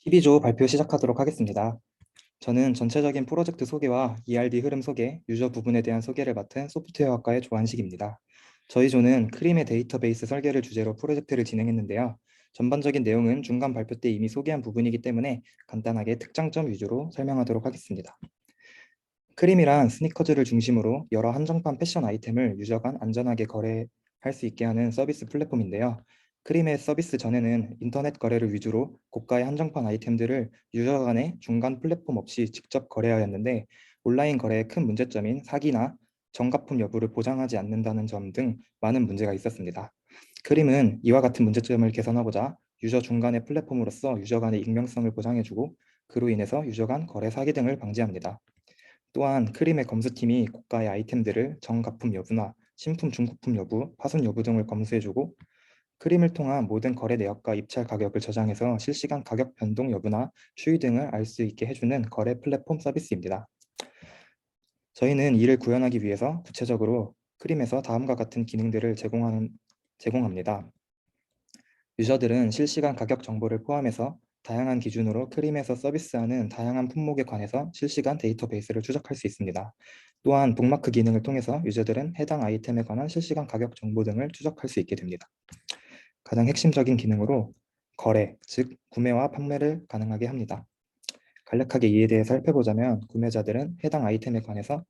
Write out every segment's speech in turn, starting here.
TV조 발표 시작하도록 하겠습니다. 저는 전체적인 프로젝트 소개와 ERD 흐름 소개, 유저 부분에 대한 소개를 맡은 소프트웨어학과의 조한식입니다. 저희 조는 크림의 데이터베이스 설계를 주제로 프로젝트를 진행했는데요. 전반적인 내용은 중간 발표 때 이미 소개한 부분이기 때문에 간단하게 특장점 위주로 설명하도록 하겠습니다. 크림이란 스니커즈를 중심으로 여러 한정판 패션 아이템을 유저 간 안전하게 거래할 수 있게 하는 서비스 플랫폼인데요. 크림의 서비스 전에는 인터넷 거래를 위주로 고가의 한정판 아이템들을 유저 간의 중간 플랫폼 없이 직접 거래하였는데, 온라인 거래의 큰 문제점인 사기나 정가품 여부를 보장하지 않는다는 점 등 많은 문제가 있었습니다. 크림은 이와 같은 문제점을 개선하고자 유저 중간의 플랫폼으로서 유저 간의 익명성을 보장해주고, 그로 인해서 유저 간 거래 사기 등을 방지합니다. 또한 크림의 검수팀이 고가의 아이템들을 정가품 여부나 신품 중고품 여부, 파손 여부 등을 검수해주고, 크림을 통한 모든 거래 내역과 입찰 가격을 저장해서 실시간 가격 변동 여부나 추이 등을 알 수 있게 해주는 거래 플랫폼 서비스입니다. 저희는 이를 구현하기 위해서 구체적으로 크림에서 다음과 같은 기능들을 제공합니다. 유저들은 실시간 가격 정보를 포함해서 다양한 기준으로 크림에서 서비스하는 다양한 품목에 관해서 실시간 데이터베이스를 추적할 수 있습니다. 또한 북마크 기능을 통해서 유저들은 해당 아이템에 관한 실시간 가격 정보 등을 추적할 수 있게 됩니다. 가장 핵심적인 기능으로 거래, 즉 구매와 판매를 가능하게 합니다. 간략하게 이에 대해 살펴보자면, 구매자들은 해당 아이템에 관해서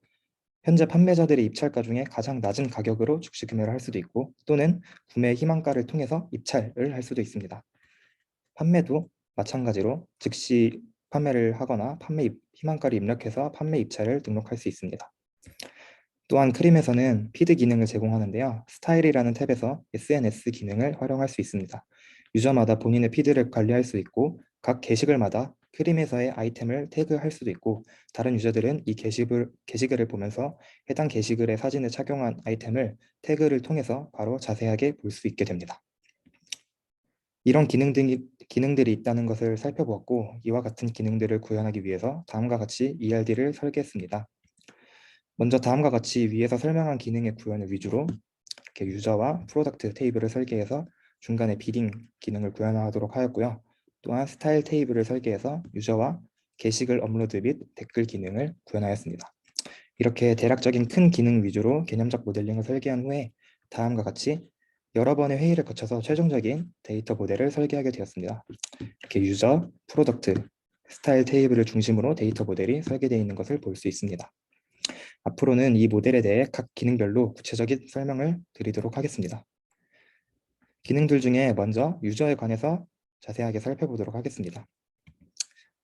현재 판매자들의 입찰가 중에 가장 낮은 가격으로 즉시 구매를 할 수도 있고, 또는 구매 희망가를 통해서 입찰을 할 수도 있습니다. 판매도 마찬가지로 즉시 판매를 하거나 판매 희망가를 입력해서 판매 입찰을 등록할 수 있습니다. 또한 크림에서는 피드 기능을 제공하는데요. 스타일이라는 탭에서 SNS 기능을 활용할 수 있습니다. 유저마다 본인의 피드를 관리할 수 있고, 각 게시글마다 크림에서의 아이템을 태그할 수도 있고, 다른 유저들은 이 게시글을 보면서 해당 게시글의 사진을 착용한 아이템을 태그를 통해서 바로 자세하게 볼 수 있게 됩니다. 이런 기능들이 있다는 것을 살펴보았고, 이와 같은 기능들을 구현하기 위해서 다음과 같이 ERD를 설계했습니다. 먼저 다음과 같이 위에서 설명한 기능의 구현을 위주로 이렇게 유저와 프로덕트 테이블을 설계해서 중간에 비딩 기능을 구현하도록 하였고요. 또한 스타일 테이블을 설계해서 유저와 게시글 업로드 및 댓글 기능을 구현하였습니다. 이렇게 대략적인 큰 기능 위주로 개념적 모델링을 설계한 후에 다음과 같이 여러 번의 회의를 거쳐서 최종적인 데이터 모델을 설계하게 되었습니다. 이렇게 유저, 프로덕트, 스타일 테이블을 중심으로 데이터 모델이 설계되어 있는 것을 볼 수 있습니다. 앞으로는 이 모델에 대해 각 기능별로 구체적인 설명을 드리도록 하겠습니다. 기능들 중에 먼저 유저에 관해서 자세하게 살펴보도록 하겠습니다.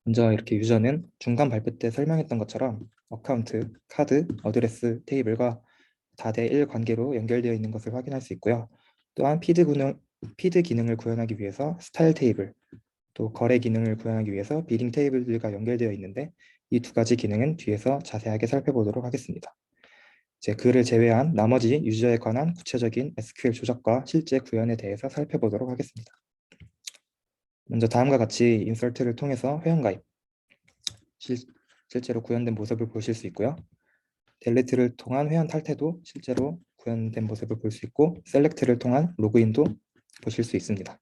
먼저 이렇게 유저는 중간 발표 때 설명했던 것처럼 어카운트, 카드, 어드레스 테이블과 다대 1 관계로 연결되어 있는 것을 확인할 수 있고요. 또한 피드 기능을 구현하기 위해서 스타일 테이블, 또 거래 기능을 구현하기 위해서 비딩 테이블들과 연결되어 있는데, 이 두 가지 기능은 뒤에서 자세하게 살펴보도록 하겠습니다. 이제 그를 제외한 나머지 유저에 관한 구체적인 SQL 조작과 실제 구현에 대해서 살펴보도록 하겠습니다. 먼저 다음과 같이 인설트를 통해서 회원가입, 실제로 구현된 모습을 보실 수 있고요. 델리트를 통한 회원 탈퇴도 실제로 구현된 모습을 볼 수 있고, 셀렉트를 통한 로그인도 보실 수 있습니다.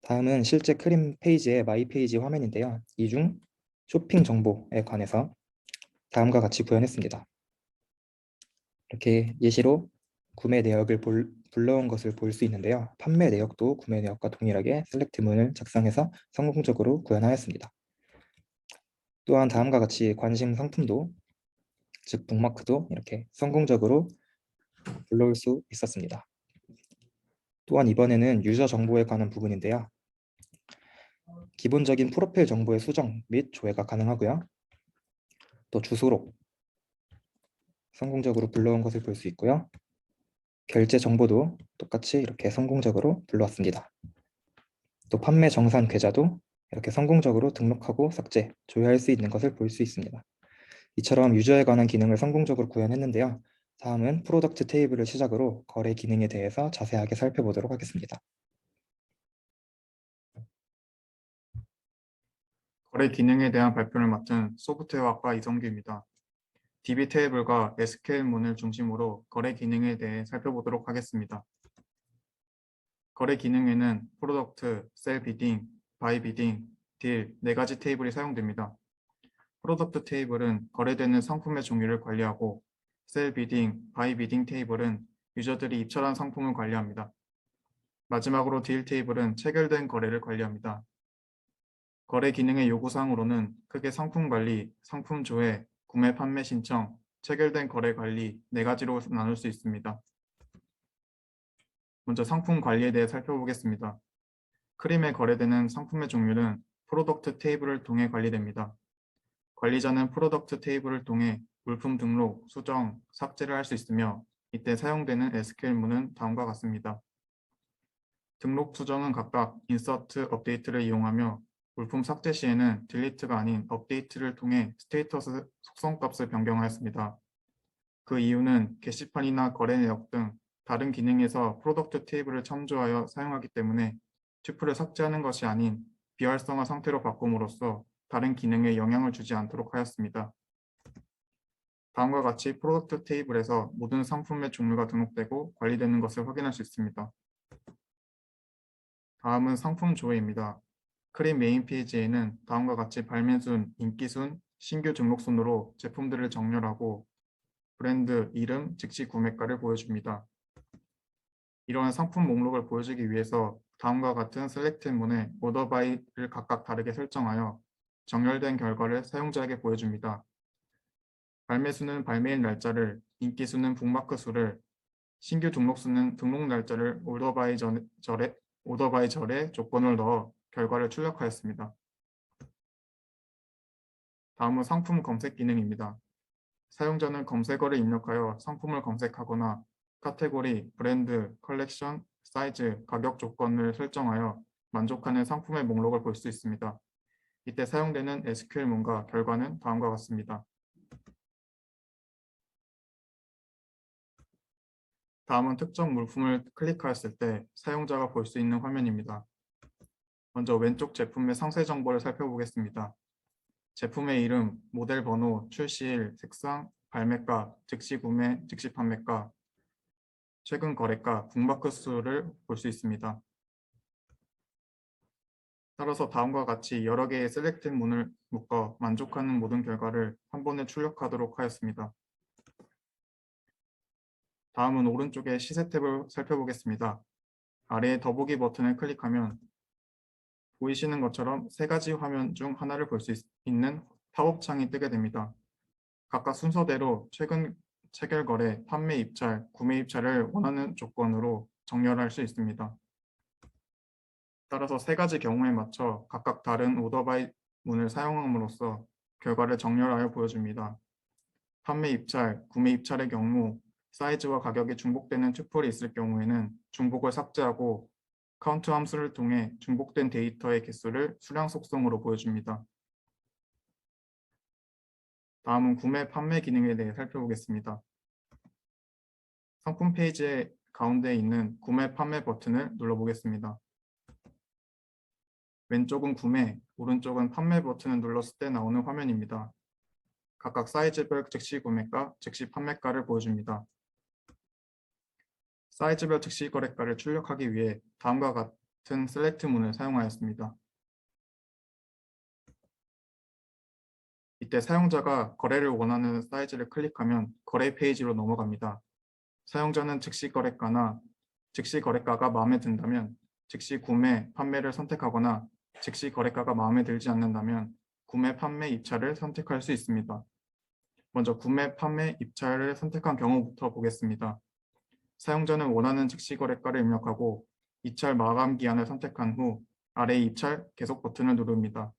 다음은 실제 크림 페이지의 마이 페이지 화면인데요. 이 중 쇼핑 정보에 관해서 다음과 같이 구현했습니다. 이렇게 예시로 구매 내역을 불러온 것을 볼 수 있는데요. 판매 내역도 구매 내역과 동일하게 셀렉트문을 작성해서 성공적으로 구현하였습니다. 또한 다음과 같이 관심 상품도, 즉 북마크도 이렇게 성공적으로 불러올 수 있었습니다. 또한 이번에는 유저 정보에 관한 부분인데요. 기본적인 프로필 정보의 수정 및 조회가 가능하고요. 또 주소록 성공적으로 불러온 것을 볼 수 있고요. 결제 정보도 똑같이 이렇게 성공적으로 불러왔습니다. 또 판매 정산 계좌도 이렇게 성공적으로 등록하고 삭제, 조회할 수 있는 것을 볼 수 있습니다. 이처럼 유저에 관한 기능을 성공적으로 구현했는데요. 다음은 프로덕트 테이블을 시작으로 거래 기능에 대해서 자세하게 살펴보도록 하겠습니다. 거래 기능에 대한 발표를 맡은 소프트웨어학과 이성규입니다. DB 테이블과 SQL문을 중심으로 거래 기능에 대해 살펴보도록 하겠습니다. 거래 기능에는 프로덕트, 셀 비딩, 바이 비딩, 딜 네 가지 테이블이 사용됩니다. 프로덕트 테이블은 거래되는 상품의 종류를 관리하고 셀 비딩, 바이 비딩 테이블은 유저들이 입찰한 상품을 관리합니다. 마지막으로 딜 테이블은 체결된 거래를 관리합니다. 거래 기능의 요구사항으로는 크게 상품 관리, 상품 조회, 구매 판매 신청, 체결된 거래 관리 네 가지로 나눌 수 있습니다. 먼저 상품 관리에 대해 살펴보겠습니다. 크림에 거래되는 상품의 종류는 프로덕트 테이블을 통해 관리됩니다. 관리자는 프로덕트 테이블을 통해 물품 등록, 수정, 삭제를 할 수 있으며 이때 사용되는 SQL문은 다음과 같습니다. 등록 수정은 각각 인서트, 업데이트를 이용하며 물품 삭제 시에는 딜리트가 아닌 업데이트를 통해 스테이터스 속성값을 변경하였습니다. 그 이유는 게시판이나 거래 내역 등 다른 기능에서 프로덕트 테이블을 참조하여 사용하기 때문에 튜플을 삭제하는 것이 아닌 비활성화 상태로 바꿈으로써 다른 기능에 영향을 주지 않도록 하였습니다. 다음과 같이 프로덕트 테이블에서 모든 상품의 종류가 등록되고 관리되는 것을 확인할 수 있습니다. 다음은 상품 조회입니다. 크림 메인 페이지에는 다음과 같이 발매순, 인기순, 신규 등록순으로 제품들을 정렬하고 브랜드, 이름, 즉시 구매가를 보여줍니다. 이러한 상품 목록을 보여주기 위해서 다음과 같은 셀렉트 문에 오더 바이를 각각 다르게 설정하여 정렬된 결과를 사용자에게 보여줍니다. 발매수는 발매일 날짜를, 인기수는 북마크 수를, 신규 등록수는 등록 날짜를 오더 바이 절에 조건을 넣어 결과를 출력하였습니다. 다음은 상품 검색 기능입니다. 사용자는 검색어를 입력하여 상품을 검색하거나 카테고리, 브랜드, 컬렉션, 사이즈, 가격 조건을 설정하여 만족하는 상품의 목록을 볼 수 있습니다. 이때 사용되는 SQL문과 결과는 다음과 같습니다. 다음은 특정 물품을 클릭하였을 때 사용자가 볼 수 있는 화면입니다. 먼저 왼쪽 제품의 상세 정보를 살펴보겠습니다. 제품의 이름, 모델 번호, 출시일, 색상, 발매가, 즉시 구매, 즉시 판매가, 최근 거래가, 북마크 수를 볼 수 있습니다. 따라서 다음과 같이 여러 개의 셀렉트 문을 묶어 만족하는 모든 결과를 한 번에 출력하도록 하였습니다. 다음은 오른쪽의 시세 탭을 살펴보겠습니다. 아래의 더보기 버튼을 클릭하면 보이시는 것처럼 세 가지 화면 중 하나를 볼 수 있는 팝업 창이 뜨게 됩니다. 각각 순서대로 최근 체결 거래, 판매 입찰, 구매 입찰을 원하는 조건으로 정렬할 수 있습니다. 따라서 세 가지 경우에 맞춰 각각 다른 오더 바이 문을 사용함으로써 결과를 정렬하여 보여줍니다. 판매 입찰, 구매 입찰의 경우 사이즈와 가격이 중복되는 튜플이 있을 경우에는 중복을 삭제하고 카운트 함수를 통해 중복된 데이터의 개수를 수량 속성으로 보여줍니다. 다음은 구매 판매 기능에 대해 살펴보겠습니다. 상품 페이지의 가운데에 있는 구매 판매 버튼을 눌러보겠습니다. 왼쪽은 구매, 오른쪽은 판매 버튼을 눌렀을 때 나오는 화면입니다. 각각 사이즈별 즉시 구매가, 즉시 판매가를 보여줍니다. 사이즈별 즉시 거래가를 출력하기 위해 다음과 같은 셀렉트 문을 사용하였습니다. 이때 사용자가 거래를 원하는 사이즈를 클릭하면 거래 페이지로 넘어갑니다. 사용자는 즉시 거래가나 즉시 거래가가 마음에 든다면 즉시 구매, 판매를 선택하거나 즉시 거래가가 마음에 들지 않는다면 구매, 판매, 입찰을 선택할 수 있습니다. 먼저 구매, 판매, 입찰을 선택한 경우부터 보겠습니다. 사용자는 원하는 즉시 거래가를 입력하고 입찰 마감 기한을 선택한 후 아래 입찰 계속 버튼을 누릅니다.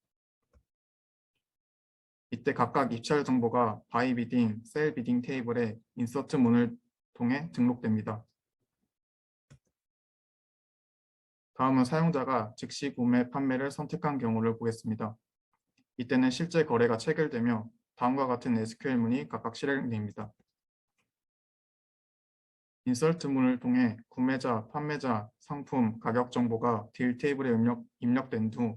이때 각각 입찰 정보가 바이 비딩, 셀 비딩 테이블에 인서트 문을 통해 등록됩니다. 다음은 사용자가 즉시 구매, 판매를 선택한 경우를 보겠습니다. 이때는 실제 거래가 체결되며 다음과 같은 SQL문이 각각 실행됩니다. 인서트 문을 통해 구매자, 판매자, 상품, 가격 정보가 딜 테이블에 입력된 후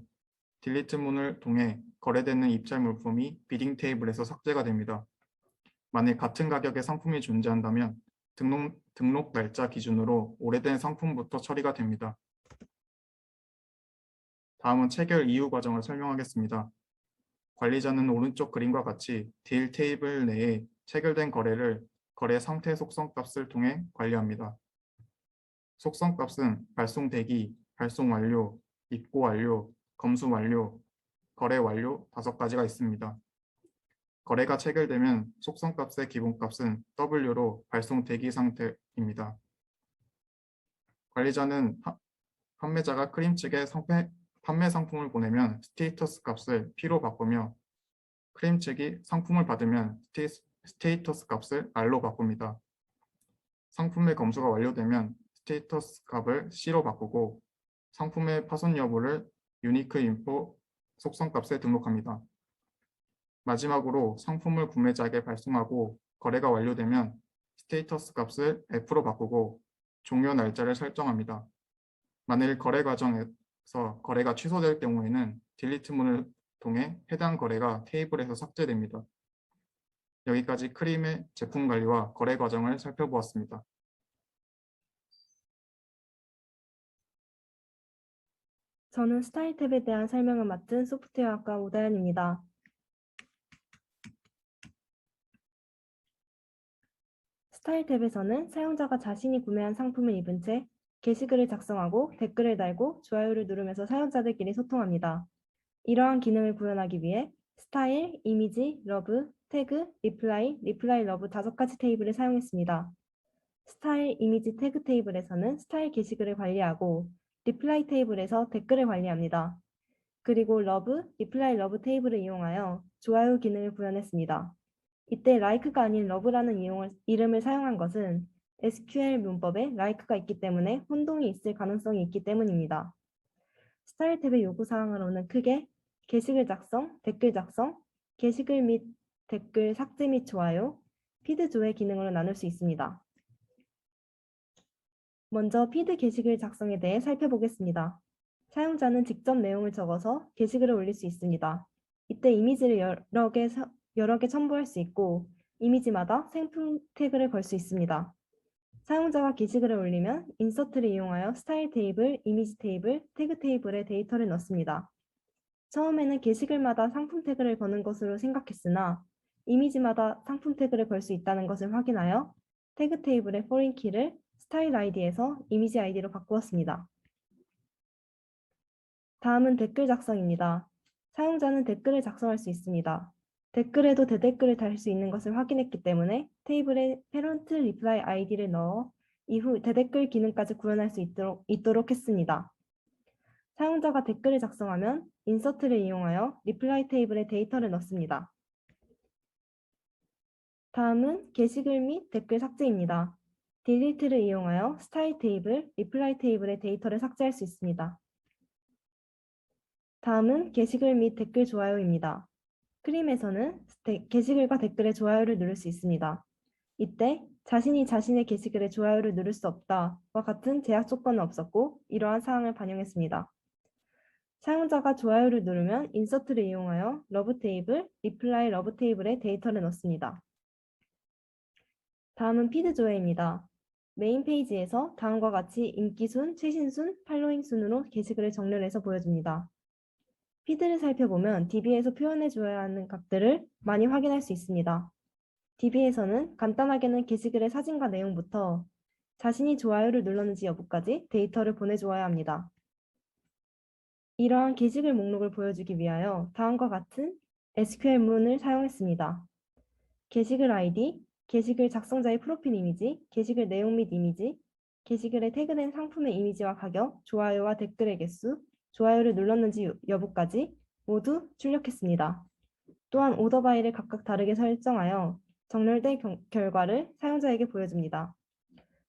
딜리트 문을 통해 거래되는 입찰 물품이 비딩 테이블에서 삭제가 됩니다. 만일 같은 가격의 상품이 존재한다면 등록 날짜 기준으로 오래된 상품부터 처리가 됩니다. 다음은 체결 이후 과정을 설명하겠습니다. 관리자는 오른쪽 그림과 같이 딜 테이블 내에 체결된 거래를 거래 상태 속성 값을 통해 관리합니다. 속성 값은 발송 대기, 발송 완료, 입고 완료, 검수 완료, 거래 완료 5가지가 있습니다. 거래가 체결되면 속성 값의 기본값은 W로 발송 대기 상태입니다. 관리자는 판매자가 크림 측에 판매 상품을 보내면 스테이터스 값을 P로 바꾸며 크림 측이 상품을 받으면 스테이터스 값을 R로 바꿉니다. 상품의 검수가 완료되면 스테이터스 값을 C로 바꾸고 상품의 파손 여부를 유니크 인포 속성 값에 등록합니다. 마지막으로 상품을 구매자에게 발송하고 거래가 완료되면 스테이터스 값을 F로 바꾸고 종료 날짜를 설정합니다. 만일 거래 과정에서 거래가 취소될 경우에는 딜리트문을 통해 해당 거래가 테이블에서 삭제됩니다. 여기까지 크림의 제품 관리와 거래 과정을 살펴보았습니다. 저는 스타일 탭에 대한 설명을 맡은 소프트웨어학과 오다연입니다. 스타일 탭에서는 사용자가 자신이 구매한 상품을 입은 채 게시글을 작성하고 댓글을 달고 좋아요를 누르면서 사용자들끼리 소통합니다. 이러한 기능을 구현하기 위해 스타일, 이미지, 러브, 태그, 리플라이, 러브 5가지 테이블을 사용했습니다. 스타일, 이미지, 태그 테이블에서는 스타일 게시글을 관리하고 리플라이 테이블에서 댓글을 관리합니다. 그리고 러브, 리플라이 러브 테이블을 이용하여 좋아요 기능을 구현했습니다. 이때 like가 아닌 love라는 이름을 사용한 것은 SQL 문법에 like가 있기 때문에 혼동이 있을 가능성이 있기 때문입니다. 스타일 탭의 요구사항으로는 크게 게시글 작성, 댓글 작성, 게시글 및 댓글 삭제 및 좋아요, 피드 조회 기능으로 나눌 수 있습니다. 먼저 피드 게시글 작성에 대해 살펴보겠습니다. 사용자는 직접 내용을 적어서 게시글을 올릴 수 있습니다. 이때 이미지를 여러 개 첨부할 수 있고 이미지마다 생품 태그를 걸 수 있습니다. 사용자가 게시글을 올리면 인서트를 이용하여 스타일 테이블, 이미지 테이블, 태그 테이블에 데이터를 넣습니다. 처음에는 게시글마다 상품 태그를 거는 것으로 생각했으나 이미지마다 상품 태그를 걸 수 있다는 것을 확인하여 태그 테이블의 foreign 키를 스타일 아이디에서 이미지 아이디로 바꾸었습니다. 다음은 댓글 작성입니다. 사용자는 댓글을 작성할 수 있습니다. 댓글에도 대댓글을 달 수 있는 것을 확인했기 때문에 테이블에 parent reply id를 넣어 이후 대댓글 기능까지 구현할 수 있도록 했습니다. 사용자가 댓글을 작성하면 인서트를 이용하여 reply 테이블에 데이터를 넣습니다. 다음은 게시글 및 댓글 삭제입니다. delete를 이용하여 스타일 테이블, reply 테이블에 데이터를 삭제할 수 있습니다. 다음은 게시글 및 댓글 좋아요입니다. 크림에서는 게시글과 댓글에 좋아요를 누를 수 있습니다. 이때 자신이 자신의 게시글에 좋아요를 누를 수 없다와 같은 제약 조건은 없었고 이러한 사항을 반영했습니다. 사용자가 좋아요를 누르면 인서트를 이용하여 러브 테이블, 리플라이 러브 테이블에 데이터를 넣습니다. 다음은 피드 조회입니다. 메인 페이지에서 다음과 같이 인기순, 최신순, 팔로잉 순으로 게시글을 정렬해서 보여줍니다. 피드를 살펴보면 DB에서 표현해줘야 하는 값들을 많이 확인할 수 있습니다. DB에서는 간단하게는 게시글의 사진과 내용부터 자신이 좋아요를 눌렀는지 여부까지 데이터를 보내주어야 합니다. 이러한 게시글 목록을 보여주기 위하여 다음과 같은 SQL문을 사용했습니다. 게시글 ID, 게시글 작성자의 프로필 이미지, 게시글 내용 및 이미지, 게시글에 태그된 상품의 이미지와 가격, 좋아요와 댓글의 개수, 좋아요를 눌렀는지 여부까지 모두 출력했습니다. 또한 오더 바이를 각각 다르게 설정하여 정렬된 결과를 사용자에게 보여줍니다.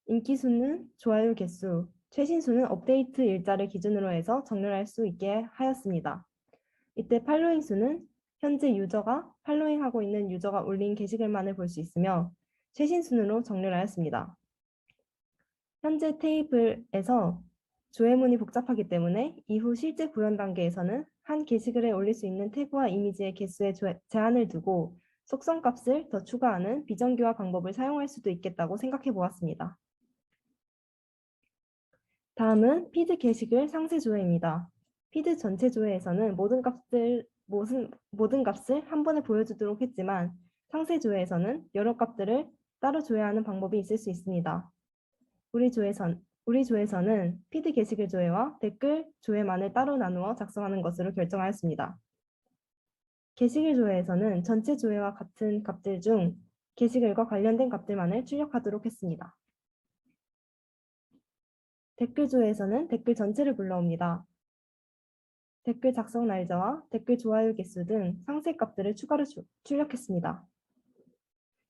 인기 수는 좋아요 개수, 최신 수는 업데이트 일자를 기준으로 해서 정렬할 수 있게 하였습니다. 이때 팔로잉 수는 현재 유저가 팔로잉하고 있는 유저가 올린 게시글만을 볼 수 있으며 최신 순으로 정렬하였습니다. 현재 테이블에서 조회문이 복잡하기 때문에 이후 실제 구현 단계에서는 한 게시글에 올릴 수 있는 태그와 이미지의 개수에 제한을 두고 속성 값을 더 추가하는 비정규화 방법을 사용할 수도 있겠다고 생각해 보았습니다. 다음은 피드 게시글 상세 조회입니다. 피드 전체 조회에서는 모든 값을 한 번에 보여주도록 했지만 상세 조회에서는 여러 값들을 따로 조회하는 방법이 있을 수 있습니다. 우리 조에서는 피드 게시글 조회와 댓글 조회만을 따로 나누어 작성하는 것으로 결정하였습니다. 게시글 조회에서는 전체 조회와 같은 값들 중 게시글과 관련된 값들만을 출력하도록 했습니다. 댓글 조회에서는 댓글 전체를 불러옵니다. 댓글 작성 날짜와 댓글 좋아요 개수 등 상세 값들을 추가로 출력했습니다.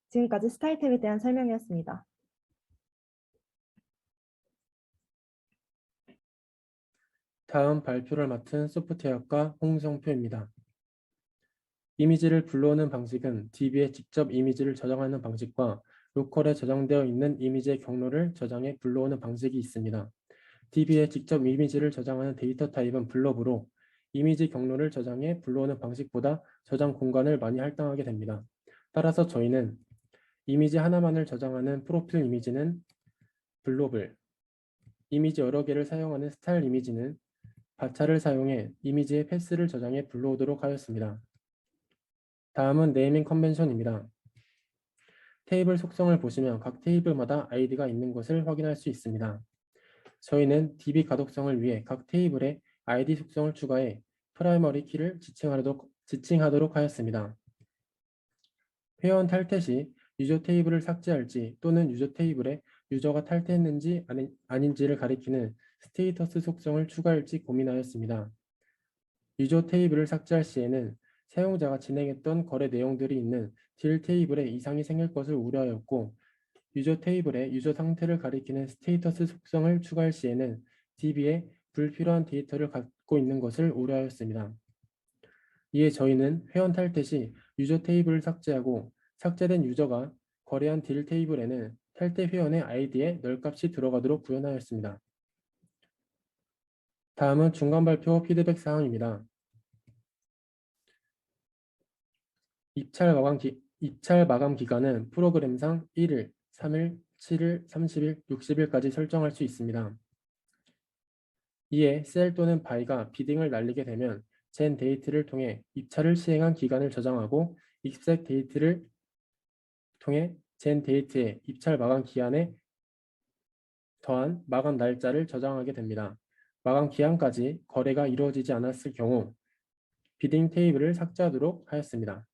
지금까지 스타일 탭에 대한 설명이었습니다. 다음 발표를 맡은 소프트웨어과 홍성표입니다. 이미지를 불러오는 방식은 DB에 직접 이미지를 저장하는 방식과 로컬에 저장되어 있는 이미지의 경로를 저장해 불러오는 방식이 있습니다. DB에 직접 이미지를 저장하는 데이터 타입은 블럽으로 이미지 경로를 저장해 불러오는 방식보다 저장 공간을 많이 할당하게 됩니다. 따라서 저희는 이미지 하나만을 저장하는 프로필 이미지는 블롭을, 이미지 여러 개를 사용하는 스타일 이미지는 바차를 사용해 이미지의 패스를 저장해 불러오도록 하였습니다. 다음은 네이밍 컨벤션입니다. 테이블 속성을 보시면 각 테이블마다 아이디가 있는 것을 확인할 수 있습니다. 저희는 DB 가독성을 위해 각 테이블에 아이디 속성을 추가해 프라이머리 키를 지칭하도록 하였습니다. 회원 탈퇴 시 유저 테이블을 삭제할지 또는 유저 테이블에 유저가 탈퇴했는지 아닌지를 가리키는 스테이터스 속성을 추가할지 고민하였습니다. 유저 테이블을 삭제할 시에는 사용자가 진행했던 거래 내용들이 있는 딜 테이블에 이상이 생길 것을 우려하였고, 유저 테이블에 유저 상태를 가리키는 스테이터스 속성을 추가할 시에는 DB에 불필요한 데이터를 갖고 있는 것을 우려하였습니다. 이에 저희는 회원 탈퇴 시 유저 테이블을 삭제하고 삭제된 유저가 거래한 딜 테이블에는 탈퇴 회원의 아이디에 널값이 들어가도록 구현하였습니다. 다음은 중간 발표 피드백 사항입니다. 입찰 마감 기간은 프로그램상 1일, 3일, 7일, 30일, 60일까지 설정할 수 있습니다. 이에 셀 또는 바이가 비딩을 날리게 되면 젠 데이트를 통해 입찰을 시행한 기간을 저장하고 익스펙 데이트를 통해 젠 데이트의 입찰 마감 기한에 더한 마감 날짜를 저장하게 됩니다. 마감 기한까지 거래가 이루어지지 않았을 경우 비딩 테이블을 삭제하도록 하였습니다.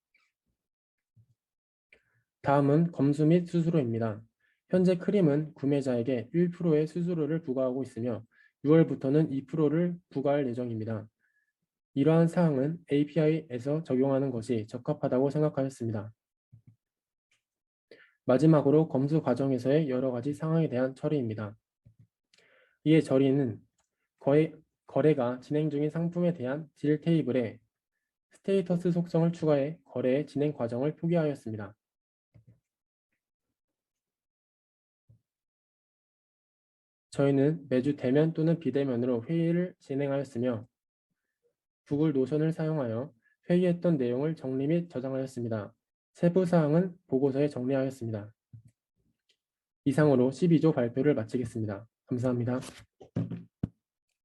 다음은 검수 및 수수료입니다. 현재 크림은 구매자에게 1%의 수수료를 부과하고 있으며 6월부터는 2%를 부과할 예정입니다. 이러한 사항은 API에서 적용하는 것이 적합하다고 생각하였습니다. 마지막으로 검수 과정에서의 여러 가지 상황에 대한 처리입니다. 이에 저희는 거래가 진행 중인 상품에 대한 딜 테이블에 스테이터스 속성을 추가해 거래의 진행 과정을 표기하였습니다. 저희는 매주 대면 또는 비대면으로 회의를 진행하였으며 구글 노션을 사용하여 회의했던 내용을 정리 및 저장하였습니다. 세부 사항은 보고서에 정리하였습니다. 이상으로 12조 발표를 마치겠습니다. 감사합니다.